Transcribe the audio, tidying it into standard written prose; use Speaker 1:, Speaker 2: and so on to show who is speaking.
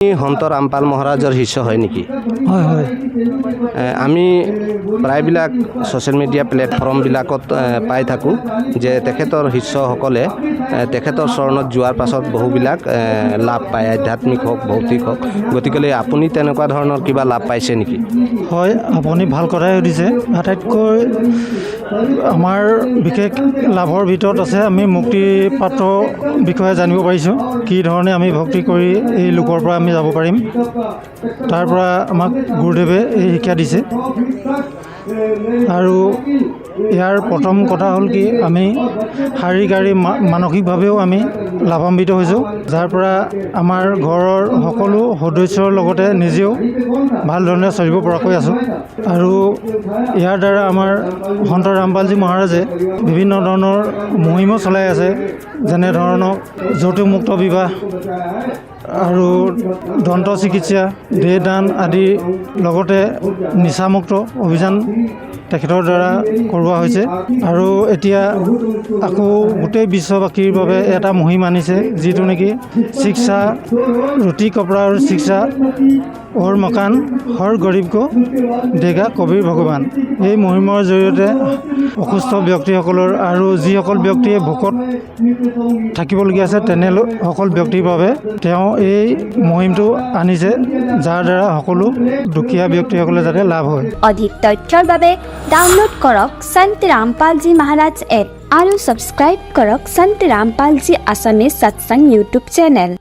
Speaker 1: সন্ত ৰামপাল মহাৰাজৰ শিষ্য হয় নেকি?
Speaker 2: হয় হয়
Speaker 1: আমি প্ৰায়বিলাক ছ'চিয়েল মিডিয়া প্লেটফৰ্মবিলাকত পাই থাকোঁ যে তেখেতৰ শিষ্যসকলে তেখেতৰ চৰণত যোৱাৰ পাছত বহুবিলাক লাভ পায়, আধ্যাত্মিক হওক ভৌতিক হওক। গতিকে আপুনি তেনেকুৱা ধৰণৰ কিবা লাভ পাইছে নেকি?
Speaker 2: হয়, আপুনি ভাল কথাই সুধিছে। আটাইতকৈ আমাৰ বিশেষ লাভৰ ভিতৰত আছে আমি মুক্তি পাত্ৰ বিষয়ে জানিব পাৰিছোঁ, কি ধৰণে আমি ভক্তি কৰি এই লোকৰ পৰা আমি যাব পাৰিম। তাৰ পৰা আমাক গুৰুদেৱে এই শিক্ষা দিছে। আৰু ইয়াৰ প্ৰথম কথা হ'ল কি, আমি শাৰীৰিক আৰু মানসিকভাৱেও আমি লাভান্বিত হৈছোঁ, যাৰ পৰা আমাৰ ঘৰৰ সকলো সদস্যৰ লগতে নিজেও ভাল ধৰণে চলিব পৰাকৈ আছোঁ। আৰু ইয়াৰ দ্বাৰা আমাৰ সন্ত ৰামপালজী মহাৰাজে বিভিন্ন ধৰণৰ মুহিমো চলাই আছে, যেনে ধৰণক যৌতুকমুক্ত বিবাহ আৰু দন্ত চিকিৎসা, দেহদান আদিৰ লগতে নিচামুক্ত অভিযান তেখেতৰ দ্বাৰা কৰোৱা হৈছে। আৰু এতিয়া আকৌ গোটেই বিশ্ববাসীৰ বাবে এটা মুহিম আনিছে, যিটো নেকি শিক্ষা ৰুটি কপৰা আৰু শিক্ষা और मकान हर गरीब को देगा कबीर भगवान। এই মুহিমৰ জৰিয়তে অসুস্থ ব্যক্তিসকলৰ আৰু যিসকল ব্যক্তিয়ে ভোকত থাকিবলগীয়া আছে তেনে সকল ব্যক্তিৰ বাবে তেওঁ এই মুহিমটো আনিছে, যাৰ দ্বাৰা সকলো দুখীয়া ব্যক্তিসকলে যাতে লাভ হয়।
Speaker 3: অধিক তথ্যৰ বাবে ডাউনলোড কৰক সন্ত ৰামপালজী মহাৰাজ এপ আৰু সাবস্ক্ৰাইব কৰক সন্ত ৰামপালজী আছামিজ সৎসংগ ইউটিউব চেনেল।